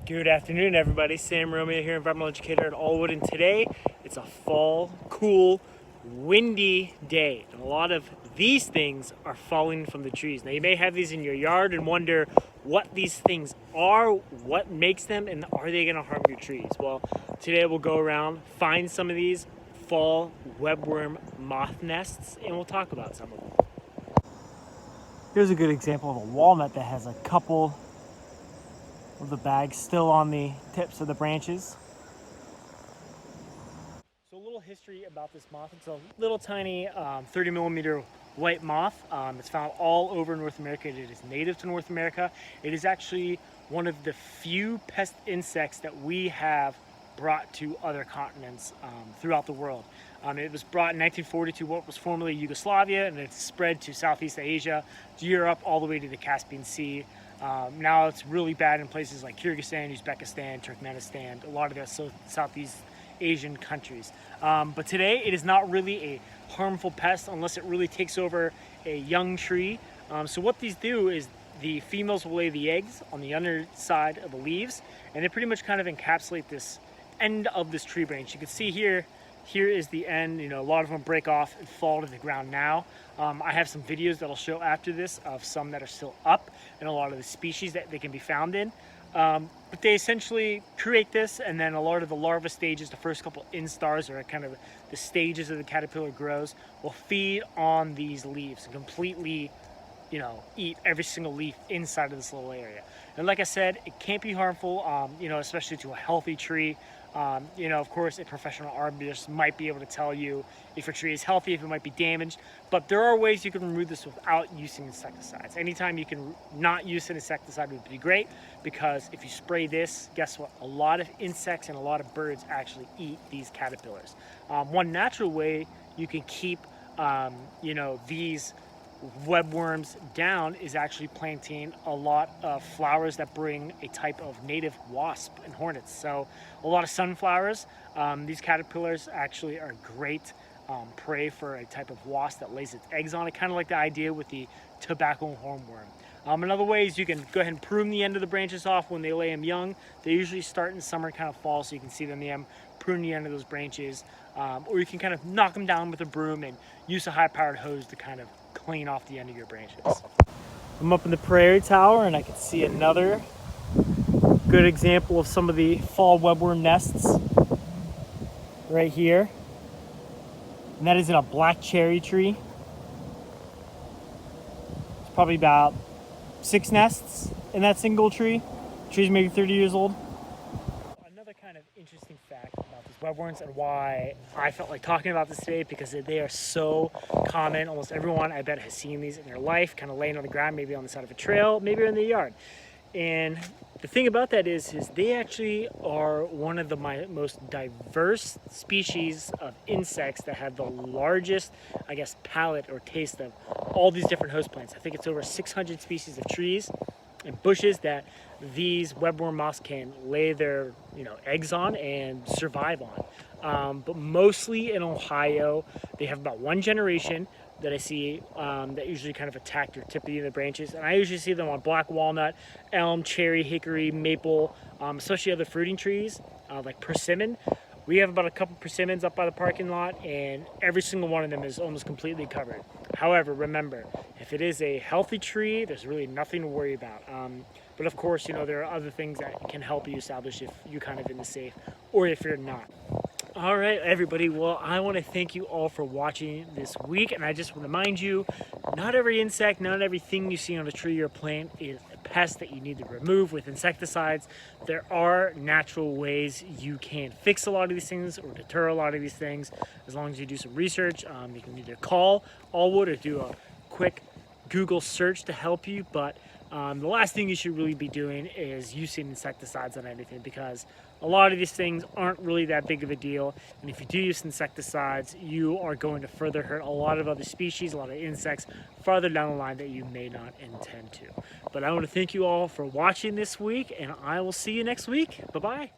Good afternoon, everybody. Sam Romeo here, environmental educator at Aullwood, and today it's a fall, cool, windy day. And a lot of these things are falling from the trees. Now, you may have these in your yard and wonder what these things are, what makes them, and are they going to harm your trees? Well, today we'll go around, find some of these fall webworm moth nests, and we'll talk about some of them. Here's a good example of a walnut that has a couple of the bags still on the tips of the branches. So a little history about this moth. It's a little tiny 30 millimeter white moth. It's found all over North America. It is native to North America. It is actually one of the few pest insects that we have brought to other continents throughout the world. It was brought in 1940 to what was formerly Yugoslavia, and it's spread to Southeast Asia, to Europe, all the way to the Caspian Sea. Now it's really bad in places like Kyrgyzstan, Uzbekistan, Turkmenistan, a lot of the Southeast Asian countries. But today it is not really a harmful pest unless it really takes over a young tree. So what these do is the females will lay the eggs on the underside of the leaves, and they pretty much kind of encapsulate this end of this tree branch. You can see here is the end. You know, a lot of them break off and fall to the ground now. I have some videos that I'll show after this of some that are still up and a lot of the species that they can be found in. But they essentially create this, and then a lot of the larva stages, the first couple instars, or kind of the stages of the caterpillar grows, will feed on these leaves and completely, you know, eat every single leaf inside of this little area. And like I said, it can't be harmful, you know, especially to a healthy tree. You know, of course, a professional arborist might be able to tell you if your tree is healthy, if it might be damaged, but there are ways you can remove this without using insecticides. Anytime you can not use an insecticide would be great, because if you spray this, guess what? A lot of insects and a lot of birds actually eat these caterpillars. One natural way you can keep, you know, these webworms down is actually planting a lot of flowers that bring a type of native wasp and hornets. So a lot of sunflowers, these caterpillars actually are great prey for a type of wasp that lays its eggs on it, kind of like the idea with the tobacco hornworm. Another way is you can go ahead and prune the end of the branches off when they lay them young. They usually start in summer, kind of fall, so you can see them prune the end of those branches. Or you can kind of knock them down with a broom and use a high-powered hose to kind of clean off the end of your branches. I'm up in the prairie tower, and I can see another good example of some of the fall webworm nests right here. And that is in a black cherry tree. It's probably about 6 nests in that single tree. The tree's maybe 30 years old. Another kind of interesting fact about these webworms and why I felt like talking about this today, because they are so common. Almost everyone, I bet, has seen these in their life, kind of laying on the ground, maybe on the side of a trail, maybe in the yard. And the thing about that is they actually are one of the most diverse species of insects that have the largest, I guess, palate or taste of all these different host plants. I think it's over 600 species of trees and bushes that these webworm moths can lay their, you know, eggs on and survive on. But mostly in Ohio, they have about one generation that I see that usually kind of attack your tip of the branches. And I usually see them on black walnut, elm, cherry, hickory, maple, especially other fruiting trees like persimmon. We have about a couple persimmons up by the parking lot, and every single one of them is almost completely covered. However, remember, if it is a healthy tree, there's really nothing to worry about. But of course, you know, there are other things that can help you establish if you're kind of in the safe or if you're not. All right, everybody. Well, I want to thank you all for watching this week. And I just want to remind you, not every insect, not everything you see on a tree or plant is a pest that you need to remove with insecticides. There are natural ways you can fix a lot of these things or deter a lot of these things. As long as you do some research, you can either call Aullwood or do a quick Google search to help you. But the last thing you should really be doing is using insecticides on anything, because a lot of these things aren't really that big of a deal. And if you do use insecticides, you are going to further hurt a lot of other species, a lot of insects farther down the line that you may not intend to. But I want to thank you all for watching this week, and I will see you next week. Bye-bye.